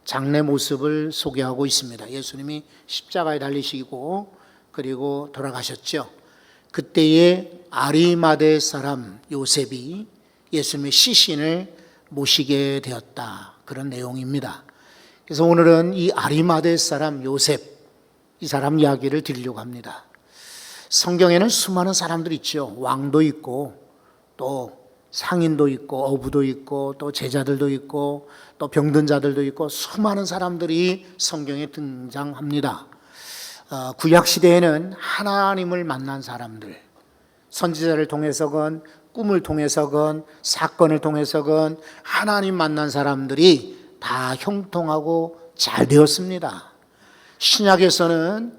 장례 모습을 소개하고 있습니다. 예수님이 십자가에 달리시고 그리고 돌아가셨죠. 그때에 아리마대 사람 요셉이 예수님의 시신을 모시게 되었다, 그런 내용입니다. 그래서 오늘은 이 아리마대 사람 요셉, 이 사람 이야기를 드리려고 합니다. 성경에는 수많은 사람들이 있죠. 왕도 있고 또 상인도 있고 어부도 있고 또 제자들도 있고 또 병든 자들도 있고 수많은 사람들이 성경에 등장합니다. 구약시대에는 하나님을 만난 사람들, 선지자를 통해서건 꿈을 통해서건 사건을 통해서건 하나님 만난 사람들이 다 형통하고 잘 되었습니다. 신약에서는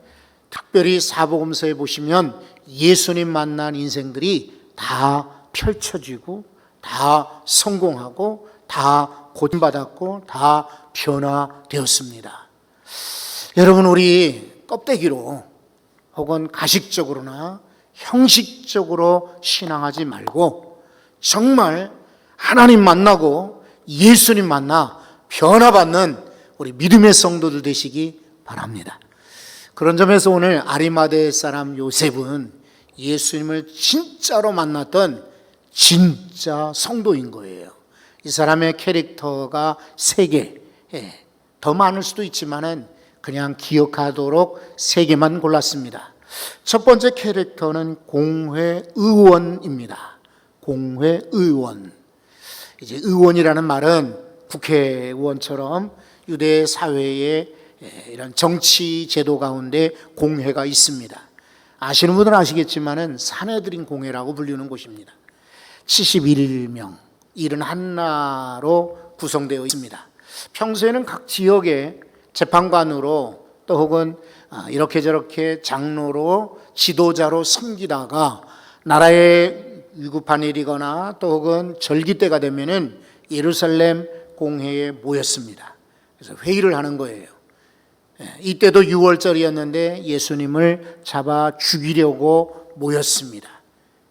특별히 사복음서에 보시면 예수님 만난 인생들이 다 펼쳐지고 다 성공하고 다 고침받았고 다 변화되었습니다. 여러분, 우리 껍데기로 혹은 가식적으로나 형식적으로 신앙하지 말고 정말 하나님 만나고 예수님 만나 변화받는 우리 믿음의 성도들 되시기 바랍니다. 그런 점에서 오늘 아리마대 사람 요셉은 예수님을 진짜로 만났던 진짜 성도인 거예요. 이 사람의 캐릭터가 3개, 더 많을 수도 있지만은 그냥 기억하도록 3개만 골랐습니다. 첫 번째 캐릭터는 공회의원입니다. 공회의원. 이제 의원이라는 말은 국회의원처럼 유대 사회에 이런 정치 제도 가운데 공회가 있습니다. 아시는 분들은 아시겠지만은 산헤드린 공회라고 불리는 곳입니다. 71명, 71나로 구성되어 있습니다. 평소에는 각 지역의 재판관으로 또 혹은 이렇게 저렇게 장로로 지도자로 섬기다가 나라에 위급한 일이거나 또 혹은 절기 때가 되면은 예루살렘 공회에 모였습니다. 그래서 회의를 하는 거예요. 이때도 6월절이었는데 예수님을 잡아 죽이려고 모였습니다.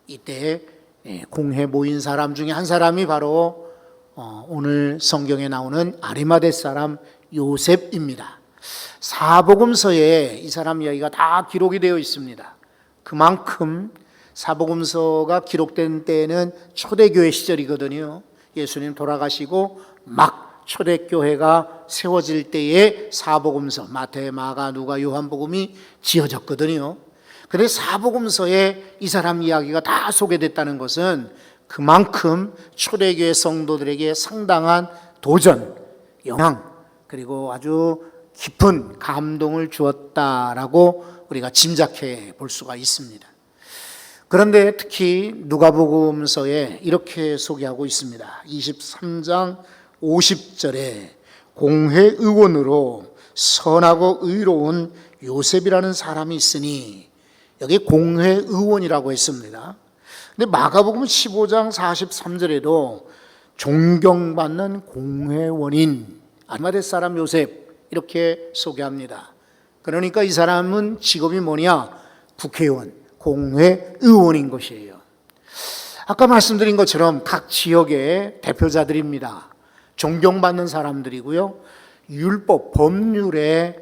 이때 공회 모인 사람 중에 한 사람이 바로 오늘 성경에 나오는 아리마대 사람 요셉입니다. 사복음서에 이 사람 이야기가 다 기록이 되어 있습니다. 그만큼 사복음서가 기록된 때는 초대교회 시절이거든요. 예수님 돌아가시고 막 초대교회가 세워질 때에 사복음서, 마태, 마가, 누가, 요한복음이 지어졌거든요. 그런데 사복음서에 이 사람 이야기가 다 소개됐다는 것은 그만큼 초대교회 성도들에게 상당한 도전, 영향, 그리고 아주 깊은 감동을 주었다라고 우리가 짐작해 볼 수가 있습니다. 그런데 특히 누가복음서에 이렇게 소개하고 있습니다. 23장 50절에 공회의원으로 선하고 의로운 요셉이라는 사람이 있으니, 여기 공회의원이라고 했습니다. 근데 마가복음 15장 43절에도 존경받는 공회원인 아리마대 사람 요셉 이렇게 소개합니다. 그러니까 이 사람은 직업이 뭐냐? 국회의원, 공회의원인 것이에요. 아까 말씀드린 것처럼 각 지역의 대표자들입니다. 존경받는 사람들이고요, 율법, 법률에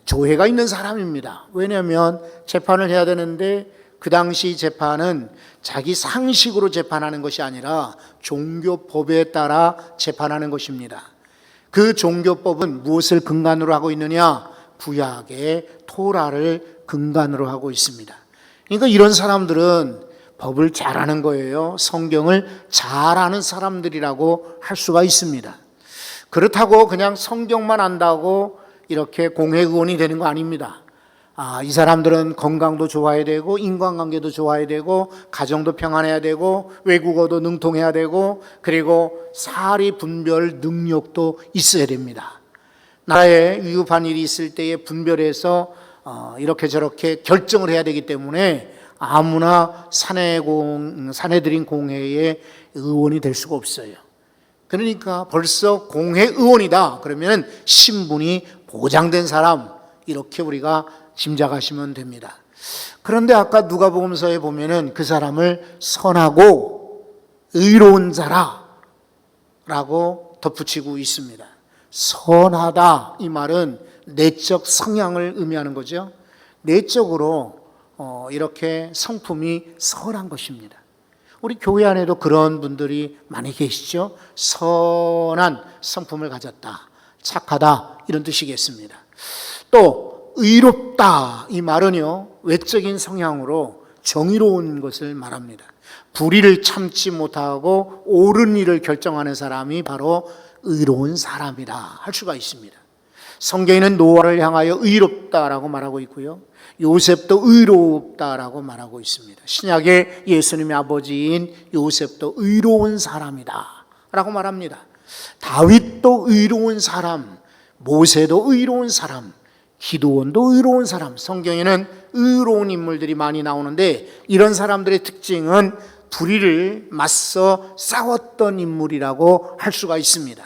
조회가 있는 사람입니다. 왜냐하면 재판을 해야 되는데 그 당시 재판은 자기 상식으로 재판하는 것이 아니라 종교법에 따라 재판하는 것입니다. 그 종교법은 무엇을 근간으로 하고 있느냐? 구약의 토라를 근간으로 하고 있습니다. 그러니까 이런 사람들은 법을 잘 아는 거예요. 성경을 잘 아는 사람들이라고 할 수가 있습니다. 그렇다고 그냥 성경만 안다고 이렇게 공회의원이 되는 거 아닙니다. 이 사람들은 건강도 좋아야 되고 인간관계도 좋아야 되고 가정도 평안해야 되고 외국어도 능통해야 되고 그리고 사리 분별 능력도 있어야 됩니다. 나라에 위급한 일이 있을 때에 분별해서 이렇게 저렇게 결정을 해야 되기 때문에 아무나 산헤드린 공회의 의원이 될 수가 없어요. 그러니까 벌써 공회의원이다 그러면 신분이 보장된 사람, 이렇게 우리가 짐작하시면 됩니다. 그런데 아까 누가복음서에 보면은 그 사람을 선하고 의로운 자라라고 덧붙이고 있습니다. 선하다 이 말은 내적 성향을 의미하는 거죠. 내적으로 이렇게 성품이 선한 것입니다. 우리 교회 안에도 그런 분들이 많이 계시죠. 선한 성품을 가졌다, 착하다 이런 뜻이겠습니다. 또 의롭다 이 말은요, 외적인 성향으로 정의로운 것을 말합니다. 불의를 참지 못하고 옳은 일을 결정하는 사람이 바로 의로운 사람이다 할 수가 있습니다. 성경에는 노아를 향하여 의롭다라고 말하고 있고요, 요셉도 의롭다라고 말하고 있습니다. 신약의 예수님의 아버지인 요셉도 의로운 사람이다 라고 말합니다. 다윗도 의로운 사람, 모세도 의로운 사람, 기드온도 의로운 사람, 성경에는 의로운 인물들이 많이 나오는데 이런 사람들의 특징은 불의를 맞서 싸웠던 인물이라고 할 수가 있습니다.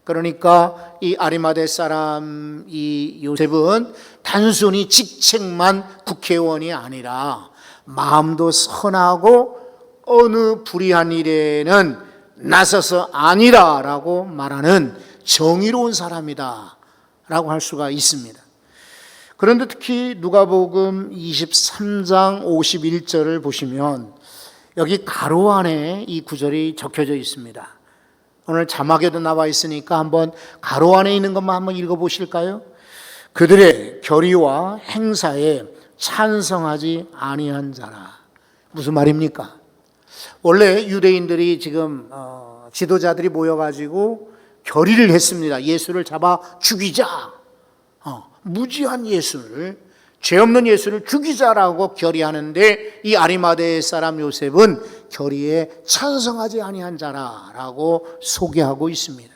그러니까 이 아리마대 사람 이 요셉은 단순히 직책만 국회의원이 아니라 마음도 선하고 어느 불의한 일에는 나서서 아니라라고 말하는 정의로운 사람이다 라고 할 수가 있습니다. 그런데 특히 누가복음 23장 51절을 보시면 여기 가로 안에 이 구절이 적혀져 있습니다. 오늘 자막에도 나와 있으니까 한번 가로 안에 있는 것만 한번 읽어보실까요? 그들의 결의와 행사에 찬성하지 아니한 자라. 무슨 말입니까? 원래 유대인들이 지금 지도자들이 모여가지고 결의를 했습니다. 예수를 잡아 죽이자. 무지한 예수를, 죄 없는 예수를 죽이자라고 결의하는데 이 아리마대 사람 요셉은 결의에 찬성하지 아니한 자라라고 소개하고 있습니다.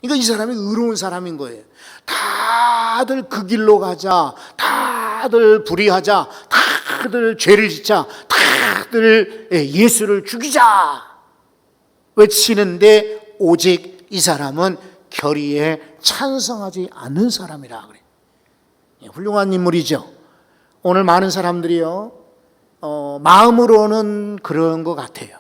그러니까 이 사람이 의로운 사람인 거예요. 다들 그 길로 가자, 다들 불의하자, 다들 죄를 짓자, 다들 예수를 죽이자 외치는데 오직 이 사람은 결의에 찬성하지 않는 사람이라 그래요. 훌륭한 인물이죠. 오늘 많은 사람들이요, 마음으로는 그런 것 같아요.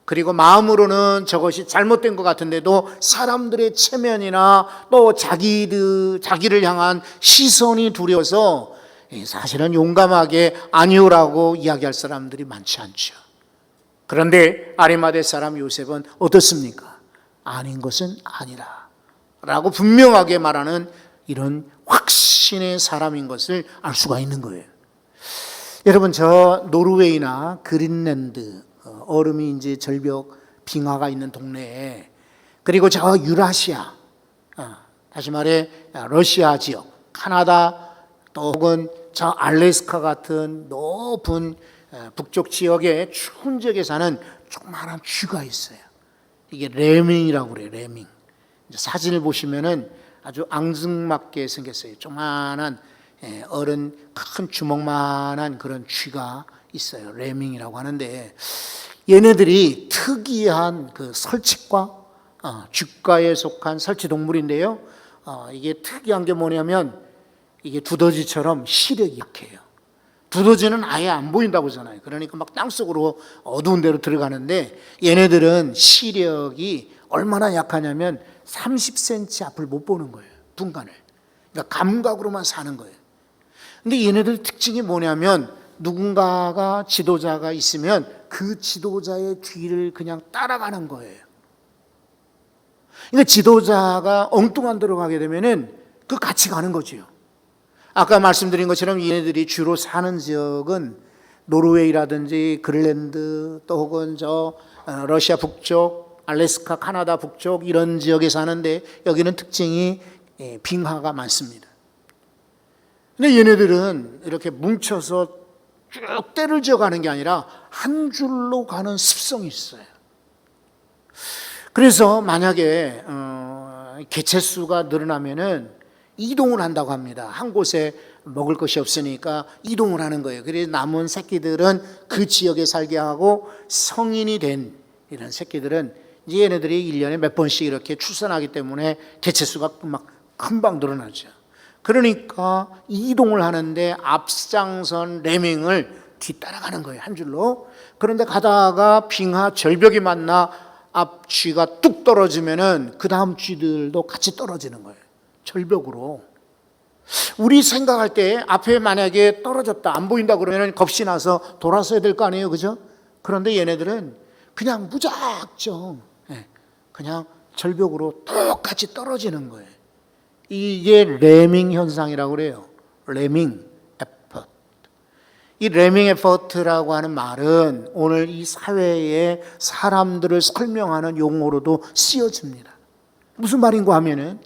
그리고 마음으로는 저것이 잘못된 것 같은데도 사람들의 체면이나 또 자기를 향한 시선이 두려워서 사실은 용감하게 아니오라고 이야기할 사람들이 많지 않죠. 그런데 아리마대 사람 요셉은 어떻습니까? 아닌 것은 아니라 라고 분명하게 말하는 이런 확신의 사람인 것을 알 수가 있는 거예요. 여러분, 저 노르웨이나 그린랜드 얼음이 이제 절벽 빙하가 있는 동네에, 그리고 저 유라시아, 다시 말해 러시아 지역, 카나다 또 혹은 저 알래스카 같은 높은 북쪽 지역의 추운 지역에 사는 조그마한 쥐가 있어요. 이게 레밍이라고 그래요. 레밍. 사진을 보시면은 아주 앙증맞게 생겼어요. 조그만한 어른 큰 주먹만한 그런 쥐가 있어요. 레밍이라고 하는데 얘네들이 특이한 그 설치과 쥐과에 속한 설치 동물인데요. 이게 특이한 게 뭐냐면 이게 두더지처럼 시력이 약해요. 두더지는 아예 안 보인다고 하잖아요. 그러니까 막 땅속으로 어두운 데로 들어가는데 얘네들은 시력이 얼마나 약하냐면 30cm 앞을 못 보는 거예요. 분간을. 그러니까 감각으로만 사는 거예요. 근데 얘네들 특징이 뭐냐면 누군가가 지도자가 있으면 그 지도자의 뒤를 그냥 따라가는 거예요. 그러니까 지도자가 엉뚱한 데로 가게 되면은 그 같이 가는 거지요. 아까 말씀드린 것처럼 얘네들이 주로 사는 지역은 노르웨이라든지 그린랜드 또 혹은 저 러시아 북쪽, 알래스카, 카나다 북쪽 이런 지역에 사는데 여기는 특징이 빙하가 많습니다. 근데 얘네들은 이렇게 뭉쳐서 쭉 때를 지어가는 게 아니라 한 줄로 가는 습성이 있어요. 그래서 만약에 개체수가 늘어나면은 이동을 한다고 합니다. 한 곳에 먹을 것이 없으니까 이동을 하는 거예요. 그래서 남은 새끼들은 그 지역에 살게 하고 성인이 된 이런 새끼들은 이제 얘네들이 1년에 몇 번씩 이렇게 출산하기 때문에 개체수가 막 금방 늘어나죠. 그러니까 이동을 하는데 앞장선 레밍을 뒤따라가는 거예요. 한 줄로. 그런데 가다가 빙하 절벽이 만나 앞 쥐가 뚝 떨어지면은 그 다음 쥐들도 같이 떨어지는 거예요. 절벽으로. 우리 생각할 때 앞에 만약에 떨어졌다 안 보인다 그러면 겁이 나서 돌아서야 될 거 아니에요, 그죠? 그런데 얘네들은 그냥 무작정 그냥 절벽으로 똑같이 떨어지는 거예요. 이게 레밍 현상이라고 그래요. 레밍 에퍼트. 이 레밍 에퍼트라고 하는 말은 오늘 이 사회의 사람들을 설명하는 용어로도 쓰여집니다. 무슨 말인가 하면은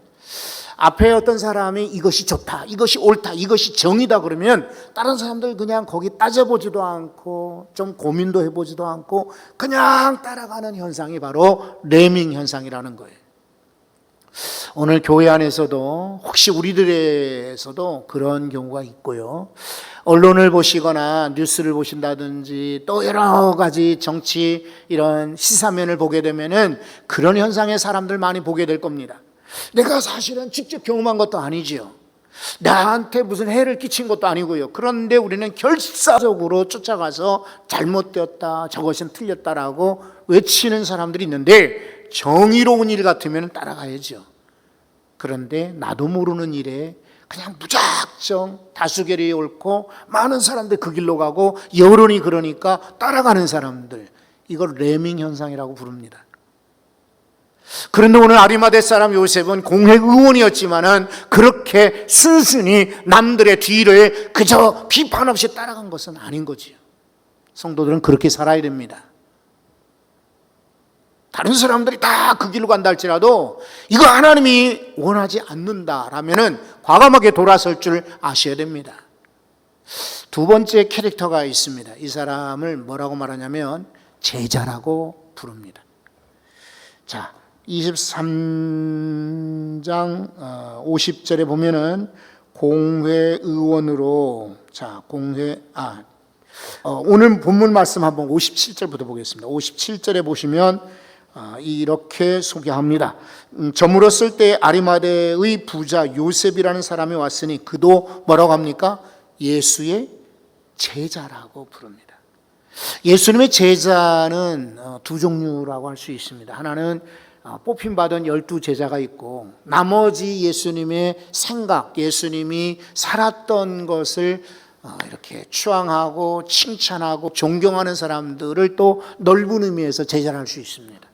앞에 어떤 사람이 이것이 좋다, 이것이 옳다, 이것이 정의다 그러면 다른 사람들 그냥 거기 따져보지도 않고 좀 고민도 해보지도 않고 그냥 따라가는 현상이 바로 레밍 현상이라는 거예요. 오늘 교회 안에서도 혹시 우리들에서도 그런 경우가 있고요. 언론을 보시거나 뉴스를 보신다든지 또 여러 가지 정치 이런 시사면을 보게 되면은 그런 현상의 사람들 많이 보게 될 겁니다. 내가 사실은 직접 경험한 것도 아니지요. 나한테 무슨 해를 끼친 것도 아니고요. 그런데 우리는 결사적으로 쫓아가서 잘못되었다, 저것은 틀렸다라고 외치는 사람들이 있는데 정의로운 일 같으면 따라가야죠. 그런데 나도 모르는 일에 그냥 무작정 다수결이 옳고 많은 사람들 그 길로 가고 여론이 그러니까 따라가는 사람들, 이걸 레밍 현상이라고 부릅니다. 그런데 오늘 아리마대 사람 요셉은 공회의원이었지만은 그렇게 순순히 남들의 뒤를 그저 비판 없이 따라간 것은 아닌 거지요. 성도들은 그렇게 살아야 됩니다. 다른 사람들이 다 그 길로 간다 할지라도 이거 하나님이 원하지 않는다라면은 과감하게 돌아설 줄 아셔야 됩니다. 두 번째 캐릭터가 있습니다. 이 사람을 뭐라고 말하냐면 제자라고 부릅니다. 자, 23장 50절에 보면은 공회의원으로 오늘 본문 말씀 한번 57절부터 보겠습니다. 57절에 보시면 이렇게 소개합니다. 저물었을 때 아리마대의 부자 요셉이라는 사람이 왔으니 그도 뭐라고 합니까? 예수의 제자라고 부릅니다. 예수님의 제자는 두 종류라고 할 수 있습니다. 하나는 뽑힘받은 12제자가 있고 나머지 예수님의 생각, 예수님이 살았던 것을 이렇게 추앙하고 칭찬하고 존경하는 사람들을 또 넓은 의미에서 제자를 할 수 있습니다.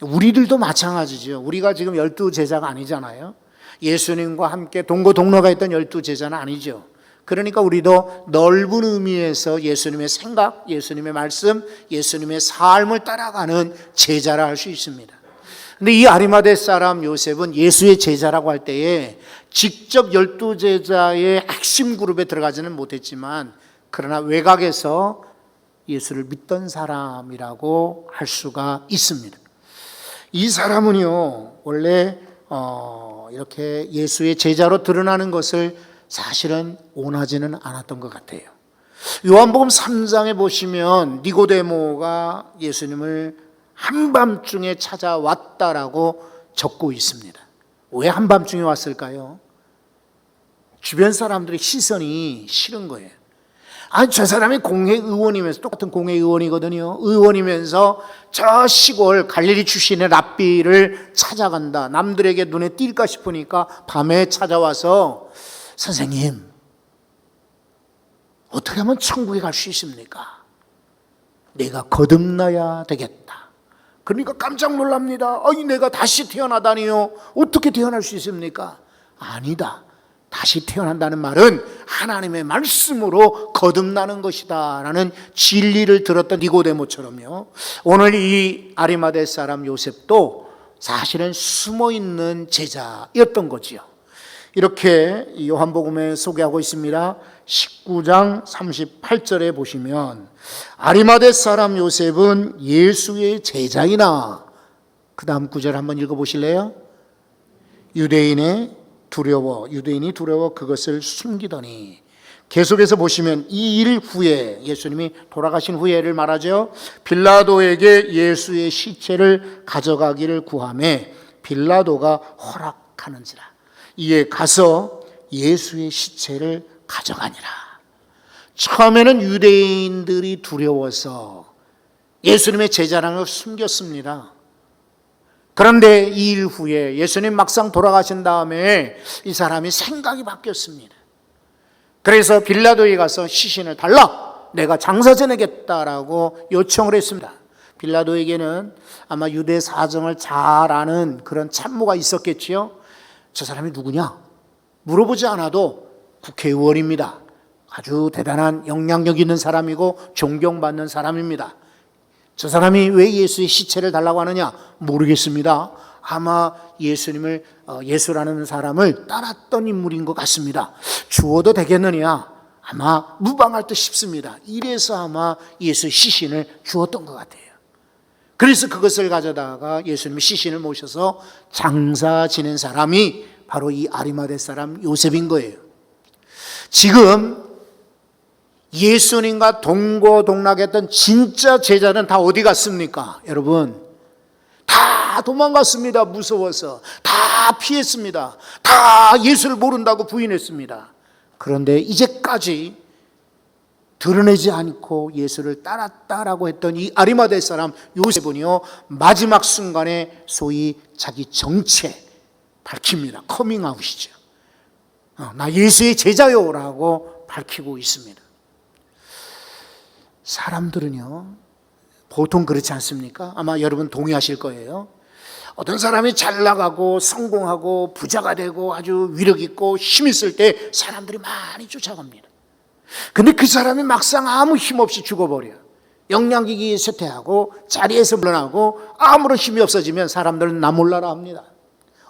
우리들도 마찬가지죠. 우리가 지금 12제자가 아니잖아요. 예수님과 함께 동고동로가 있던 12제자는 아니죠. 그러니까 우리도 넓은 의미에서 예수님의 생각, 예수님의 말씀, 예수님의 삶을 따라가는 제자라 할 수 있습니다. 근데 이 아리마대 사람 요셉은 예수의 제자라고 할 때에 직접 12제자의 핵심 그룹에 들어가지는 못했지만 그러나 외곽에서 예수를 믿던 사람이라고 할 수가 있습니다. 이 사람은요, 원래 이렇게 예수의 제자로 드러나는 것을 사실은 원하지는 않았던 것 같아요. 요한복음 3장에 보시면 니고데모가 예수님을 한밤중에 찾아왔다라고 적고 있습니다. 왜 한밤중에 왔을까요? 주변 사람들의 시선이 싫은 거예요. 아니, 저 사람이 공회의원이면서, 똑같은 공회의원이거든요. 의원이면서 저 시골 갈릴리 출신의 랍비를 찾아간다. 남들에게 눈에 띌까 싶으니까 밤에 찾아와서 선생님, 어떻게 하면 천국에 갈 수 있습니까? 내가 거듭나야 되겠다. 그러니까 깜짝 놀랍니다. 아니, 내가 다시 태어나다니요? 어떻게 태어날 수 있습니까? 아니다. 다시 태어난다는 말은 하나님의 말씀으로 거듭나는 것이다 라는 진리를 들었던 니고데모처럼요, 오늘 이 아리마대 사람 요셉도 사실은 숨어있는 제자였던 거지요. 이렇게 요한복음에 소개하고 있습니다. 19장 38절에 보시면 아리마대 사람 요셉은 예수의 제자이나, 그 다음 구절 한번 읽어보실래요? 유대인이 두려워 그것을 숨기더니, 계속해서 보시면 이 일 후에, 예수님이 돌아가신 후에를 말하죠. 빌라도에게 예수의 시체를 가져가기를 구하매 빌라도가 허락하는지라. 이에 가서 예수의 시체를 가져가니라. 처음에는 유대인들이 두려워서 예수님의 제자라는 걸 숨겼습니다. 그런데 2일 후에 예수님 막상 돌아가신 다음에 이 사람이 생각이 바뀌었습니다. 그래서 빌라도에 가서 시신을 달라, 내가 장사 지내겠다라고 요청을 했습니다. 빌라도에게는 아마 유대 사정을 잘 아는 그런 참모가 있었겠지요. 저 사람이 누구냐? 물어보지 않아도 국회의원입니다. 아주 대단한 영향력 있는 사람이고 존경받는 사람입니다. 저 사람이 왜 예수의 시체를 달라고 하느냐? 모르겠습니다. 아마 예수라는 사람을 따랐던 인물인 것 같습니다. 주어도 되겠느냐? 아마 무방할 듯 싶습니다. 이래서 아마 예수의 시신을 주었던 것 같아요. 그래서 그것을 가져다가 예수님의 시신을 모셔서 장사 지낸 사람이 바로 이 아리마대 사람 요셉인 거예요. 지금 예수님과 동고동락했던 진짜 제자는 다 어디 갔습니까? 여러분, 다 도망갔습니다. 무서워서 다 피했습니다. 다 예수를 모른다고 부인했습니다. 그런데 이제까지 드러내지 않고 예수를 따랐다라고 했던 이 아리마대 사람 요셉은요, 마지막 순간에 소위 자기 정체 밝힙니다. 커밍아웃이죠. 나 예수의 제자요라고 밝히고 있습니다. 사람들은요, 보통 그렇지 않습니까? 아마 여러분 동의하실 거예요. 어떤 사람이 잘 나가고 성공하고 부자가 되고 아주 위력 있고 힘 있을 때 사람들이 많이 쫓아갑니다. 근데 그 사람이 막상 아무 힘 없이 죽어버려요. 영양기기 쇠퇴하고 자리에서 물러나고 아무런 힘이 없어지면 사람들은 나 몰라라 합니다.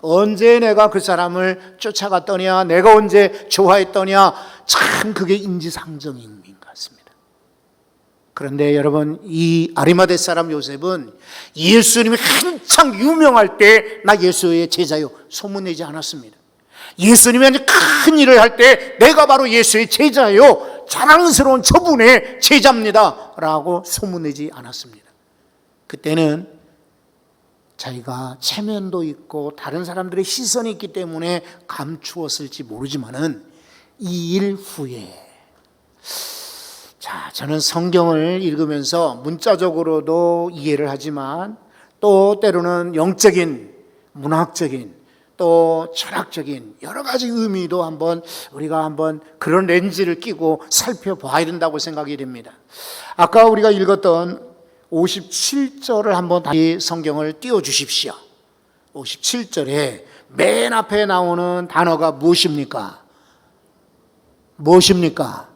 언제 내가 그 사람을 쫓아갔더냐, 내가 언제 좋아했더냐, 참 그게 인지상정인 것 같습니다. 그런데 여러분, 이 아리마대 사람 요셉은 예수님이 한창 유명할 때 나 예수의 제자요 소문내지 않았습니다. 예수님이 아주 큰 일을 할 때 내가 바로 예수의 제자요, 자랑스러운 저분의 제자입니다 라고 소문내지 않았습니다. 그때는 자기가 체면도 있고 다른 사람들의 시선이 있기 때문에 감추었을지 모르지만은 2일 후에, 자, 저는 성경을 읽으면서 문자적으로도 이해를 하지만 또 때로는 영적인, 문학적인, 또 철학적인 여러 가지 의미도 우리가 한번 그런 렌즈를 끼고 살펴봐야 된다고 생각이 됩니다. 아까 우리가 읽었던 57절을 한번 다시 성경을 띄워주십시오. 57절에 맨 앞에 나오는 단어가 무엇입니까? 무엇입니까?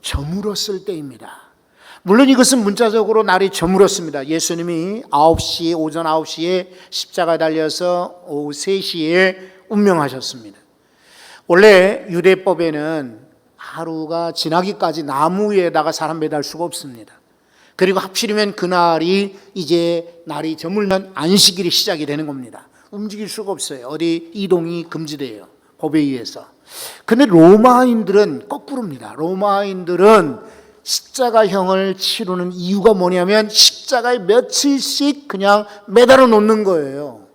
저물었을 때입니다. 물론 이것은 문자적으로 날이 저물었습니다. 예수님이 오전 9시에 십자가에 달려서 오후 3시에 운명하셨습니다. 원래 유대법에는 하루가 지나기까지 나무 위에다가 사람 매달 수가 없습니다. 그리고 하필이면 그날이 이제 날이 저물면 안식일이 시작이 되는 겁니다. 움직일 수가 없어요. 어디 이동이 금지돼요, 법에 의해서. 근데 로마인들은 거꾸로입니다. 로마인들은 십자가형을 치르는 이유가 뭐냐면 십자가에 며칠씩 그냥 매달아 놓는 거예요.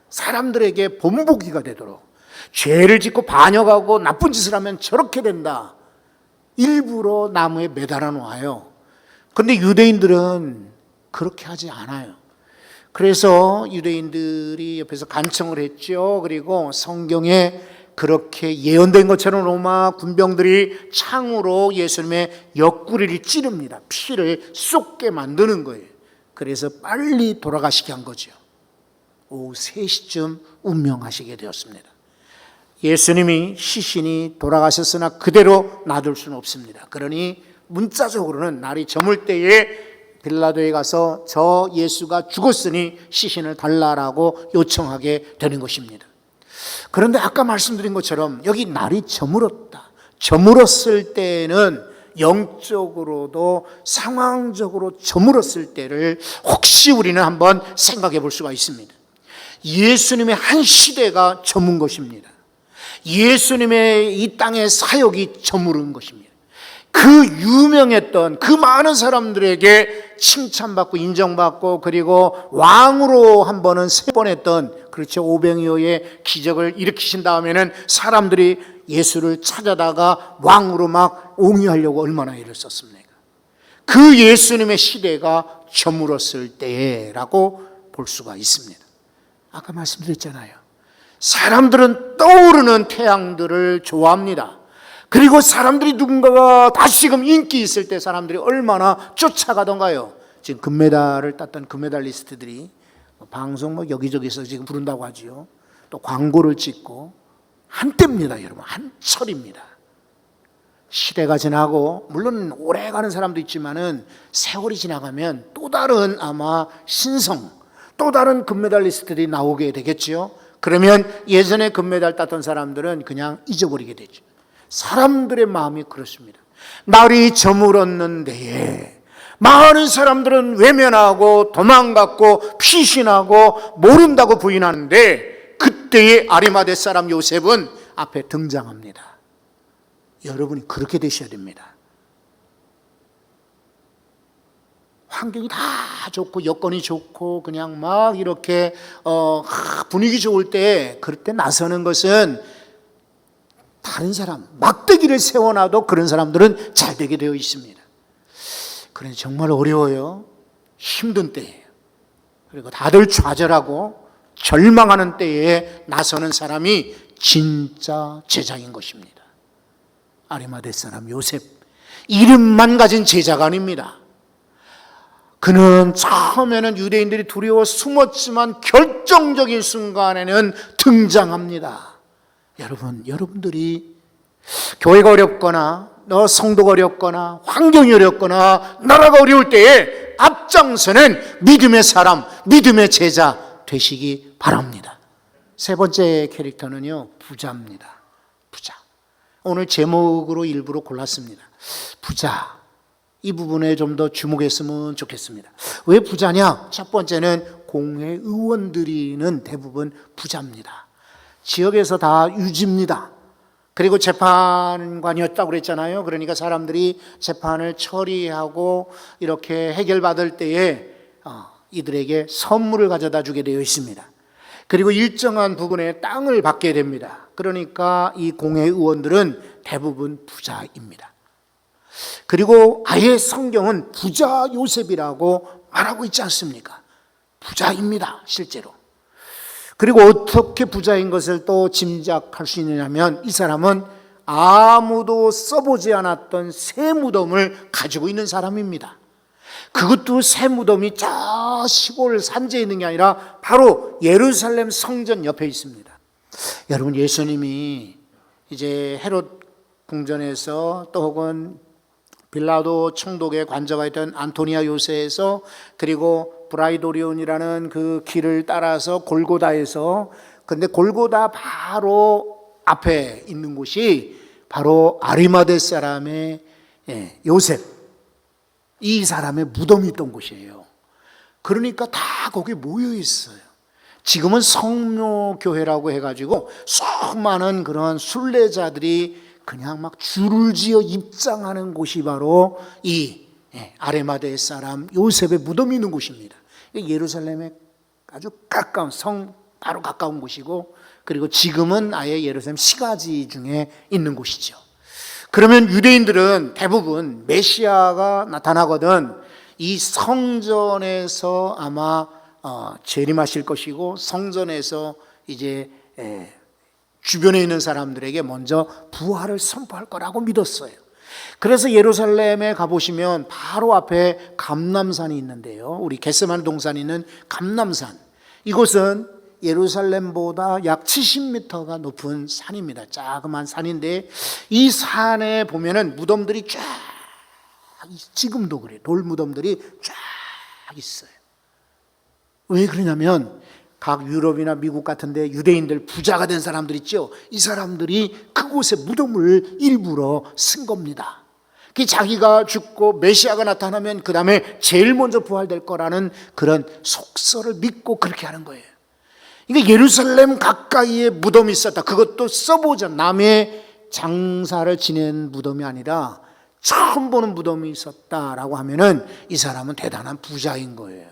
사람들에게 본보기가 되도록. 죄를 짓고 반역하고 나쁜 짓을 하면 저렇게 된다. 일부러 나무에 매달아 놓아요. 근데 유대인들은 그렇게 하지 않아요. 그래서 유대인들이 옆에서 간청을 했죠. 그리고 성경에 그렇게 예언된 것처럼 로마 군병들이 창으로 예수님의 옆구리를 찌릅니다. 피를 쏟게 만드는 거예요. 그래서 빨리 돌아가시게 한 거죠. 오후 3시쯤 운명하시게 되었습니다. 예수님이 시신이 돌아가셨으나 그대로 놔둘 수는 없습니다. 그러니 문자적으로는 날이 저물 때에 빌라도에 가서 저 예수가 죽었으니 시신을 달라라고 요청하게 되는 것입니다. 그런데 아까 말씀드린 것처럼 여기 날이 저물었다. 저물었을 때는 영적으로도 상황적으로 저물었을 때를 혹시 우리는 한번 생각해 볼 수가 있습니다. 예수님의 한 시대가 저문 것입니다. 예수님의 이 땅의 사역이 저무른 것입니다. 그 유명했던 그 많은 사람들에게 칭찬받고 인정받고 그리고 왕으로 한 번은 3번 했던, 그렇죠, 오병이어의 기적을 일으키신 다음에는 사람들이 예수를 찾아다가 왕으로 막 옹이하려고 얼마나 애를 썼습니까? 그 예수님의 시대가 저물었을 때라고 볼 수가 있습니다. 아까 말씀드렸잖아요. 사람들은 떠오르는 태양들을 좋아합니다. 그리고 사람들이 누군가가 다시금 인기 있을 때 사람들이 얼마나 쫓아가던가요. 지금 금메달을 땄던 금메달리스트들이 방송 여기저기서 지금 부른다고 하지요. 또 광고를 찍고 한때입니다, 여러분. 한철입니다. 시대가 지나고 물론 오래 가는 사람도 있지만은 세월이 지나가면 또 다른 아마 신성, 또 다른 금메달리스트들이 나오게 되겠지요. 그러면 예전에 금메달 땄던 사람들은 그냥 잊어버리게 되죠. 사람들의 마음이 그렇습니다. 날이 저물었는 데에 많은 사람들은 외면하고 도망갔고 피신하고 모른다고 부인하는데, 그때의 아리마대 사람 요셉은 앞에 등장합니다. 여러분이 그렇게 되셔야 됩니다. 환경이 다 좋고 여건이 좋고 그냥 막 이렇게 분위기 좋을 때, 그럴 때 나서는 것은 다른 사람, 막대기를 세워놔도 그런 사람들은 잘 되게 되어 있습니다. 그런데 정말 어려워요. 힘든 때예요. 그리고 다들 좌절하고 절망하는 때에 나서는 사람이 진짜 제자인 것입니다. 아리마대 사람 요셉, 이름만 가진 제자가 아닙니다. 그는 처음에는 유대인들이 두려워 숨었지만 결정적인 순간에는 등장합니다. 여러분들이 교회가 어렵거나 성도가 어렵거나 환경이 어렵거나 나라가 어려울 때에 앞장서는 믿음의 사람, 믿음의 제자 되시기 바랍니다. 세 번째 캐릭터는요, 부자입니다. 부자. 오늘 제목으로 일부러 골랐습니다. 부자. 이 부분에 좀 더 주목했으면 좋겠습니다. 왜 부자냐? 첫 번째는 공회의원들이는 대부분 부자입니다. 지역에서 다 유지입니다. 그리고 재판관이었다고 그랬잖아요. 그러니까 사람들이 재판을 처리하고 이렇게 해결받을 때에 이들에게 선물을 가져다 주게 되어 있습니다. 그리고 일정한 부분의 땅을 받게 됩니다. 그러니까 이 공회의원들은 대부분 부자입니다. 그리고 아예 성경은 부자 요셉이라고 말하고 있지 않습니까? 부자입니다, 실제로. 그리고 어떻게 부자인 것을 또 짐작할 수 있느냐면, 이 사람은 아무도 써보지 않았던 새 무덤을 가지고 있는 사람입니다. 그것도 새 무덤이 저 시골 산지에 있는 게 아니라 바로 예루살렘 성전 옆에 있습니다. 여러분, 예수님이 이제 헤롯 궁전에서 또 혹은 빌라도 총독의 관저가 있던 안토니아 요새에서, 그리고 브라이도리온이라는 그 길을 따라서 골고다에서, 근데 골고다 바로 앞에 있는 곳이 바로 아리마대 사람의 요셉, 이 사람의 무덤이 있던 곳이에요. 그러니까 다 거기 모여 있어요. 지금은 성묘교회라고 해가지고 수많은 그런 순례자들이 그냥 막 줄을 지어 입장하는 곳이 바로 이 아리마대 사람 요셉의 무덤이 있는 곳입니다. 예루살렘에 아주 가까운, 성 바로 가까운 곳이고, 그리고 지금은 아예 예루살렘 시가지 중에 있는 곳이죠. 그러면 유대인들은 대부분 메시아가 나타나거든 이 성전에서 아마 재림하실 것이고, 성전에서 이제 주변에 있는 사람들에게 먼저 부활을 선포할 거라고 믿었어요. 그래서 예루살렘에 가보시면 바로 앞에 감람산이 있는데요, 우리 겟세마네 동산에 있는 감람산, 이곳은 예루살렘보다 약 70m가 높은 산입니다. 자그마한 산인데, 이 산에 보면은 무덤들이 쫙, 지금도 그래요. 돌 무덤들이 쫙 있어요. 왜 그러냐면 각 유럽이나 미국 같은 데 유대인들 부자가 된 사람들 있죠. 이 사람들이 그곳에 무덤을 일부러 쓴 겁니다. 자기가 죽고 메시아가 나타나면 그 다음에 제일 먼저 부활될 거라는 그런 속설을 믿고 그렇게 하는 거예요. 그러니까 예루살렘 가까이에 무덤이 있었다. 그것도 써보자, 남의 장사를 지낸 무덤이 아니라 처음 보는 무덤이 있었다라고 하면은 이 사람은 대단한 부자인 거예요.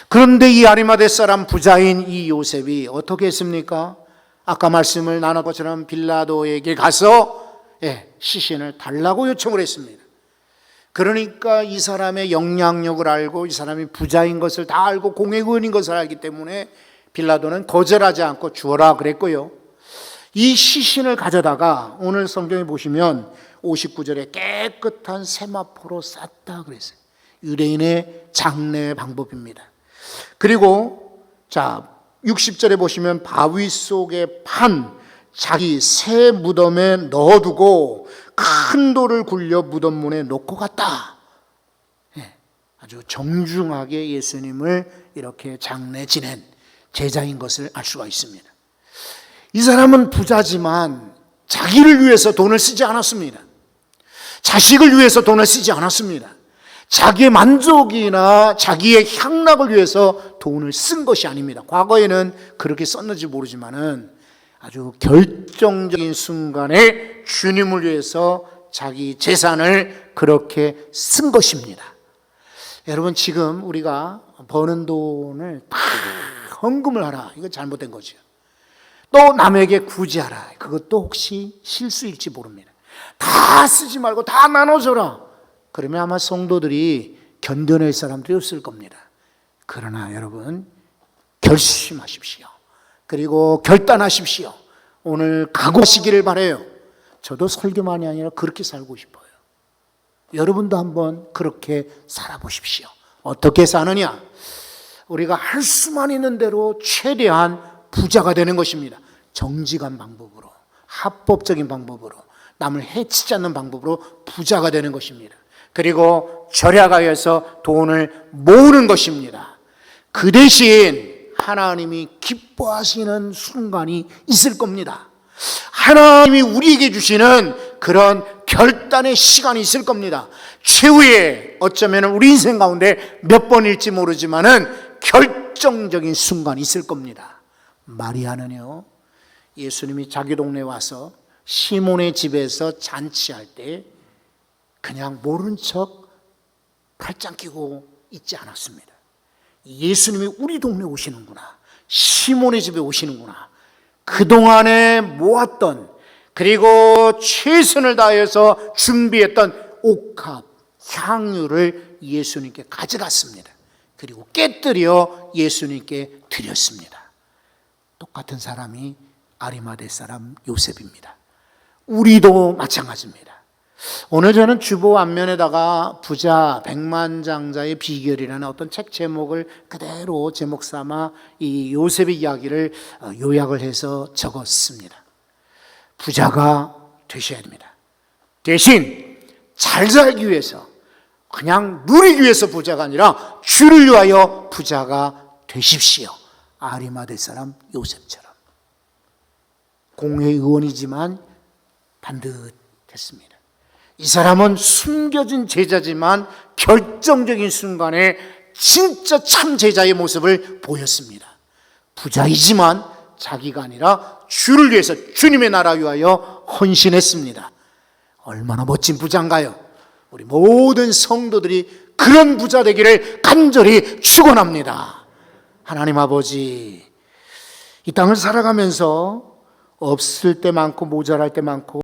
그런데 이 아리마대 사람 부자인 이 요셉이 어떻게 했습니까? 아까 말씀을 나눈 것처럼 빌라도에게 가서 시신을 달라고 요청을 했습니다. 그러니까 이 사람의 영향력을 알고 이 사람이 부자인 것을 다 알고 공회의원인 것을 알기 때문에 빌라도는 거절하지 않고 주어라 그랬고요. 이 시신을 가져다가 오늘 성경에 보시면 59절에 깨끗한 세마포로 쌌다 그랬어요. 유대인의 장례 방법입니다. 그리고 60절에 보시면 바위 속에 판 자기 새 무덤에 넣어두고 큰 돌을 굴려 무덤 문에 놓고 갔다. 아주 정중하게 예수님을 이렇게 장례 지낸 제자인 것을 알 수가 있습니다. 이 사람은 부자지만 자기를 위해서 돈을 쓰지 않았습니다. 자식을 위해서 돈을 쓰지 않았습니다. 자기의 만족이나 자기의 향락을 위해서 돈을 쓴 것이 아닙니다. 과거에는 그렇게 썼는지 모르지만은 아주 결정적인 순간에 주님을 위해서 자기 재산을 그렇게 쓴 것입니다. 여러분, 지금 우리가 버는 돈을 다 헌금을 하라, 이거 잘못된 거죠. 또 남에게 구제하라, 그것도 혹시 실수일지 모릅니다. 다 쓰지 말고 다 나눠줘라, 그러면 아마 성도들이 견뎌낼 사람들이 없을 겁니다. 그러나 여러분, 결심하십시오. 그리고 결단하십시오. 오늘 각오하시기를 바라요. 저도 설교만이 아니라 그렇게 살고 싶어요. 여러분도 한번 그렇게 살아보십시오. 어떻게 사느냐? 우리가 할 수만 있는 대로 최대한 부자가 되는 것입니다. 정직한 방법으로, 합법적인 방법으로, 남을 해치지 않는 방법으로 부자가 되는 것입니다. 그리고 절약하여서 돈을 모으는 것입니다. 그 대신 하나님이 기뻐하시는 순간이 있을 겁니다. 하나님이 우리에게 주시는 그런 결단의 시간이 있을 겁니다. 최후에 어쩌면 우리 인생 가운데 몇 번일지 모르지만은 결정적인 순간이 있을 겁니다. 마리아는요, 예수님이 자기 동네에 와서 시몬의 집에서 잔치할 때 그냥 모른 척 팔짱 끼고 있지 않았습니다. 예수님이 우리 동네에 오시는구나, 시몬의 집에 오시는구나, 그동안에 모았던, 그리고 최선을 다해서 준비했던 옥합, 향유를 예수님께 가져갔습니다. 그리고 깨뜨려 예수님께 드렸습니다. 똑같은 사람이 아리마대 사람 요셉입니다. 우리도 마찬가지입니다. 오늘 저는 주보 앞면에다가 부자 백만장자의 비결이라는 어떤 책 제목을 그대로 제목 삼아 이 요셉의 이야기를 요약을 해서 적었습니다. 부자가 되셔야 됩니다. 대신 잘 살기 위해서, 그냥 누리기 위해서 부자가 아니라 주를 위하여 부자가 되십시오. 아리마대 사람 요셉처럼. 공회의원이지만 반듯했습니다. 이 사람은 숨겨진 제자지만 결정적인 순간에 진짜 참 제자의 모습을 보였습니다. 부자이지만 자기가 아니라 주를 위해서, 주님의 나라 위하여 헌신했습니다. 얼마나 멋진 부자인가요? 우리 모든 성도들이 그런 부자 되기를 간절히 축원합니다. 하나님 아버지, 이 땅을 살아가면서 없을 때 많고 모자랄 때 많고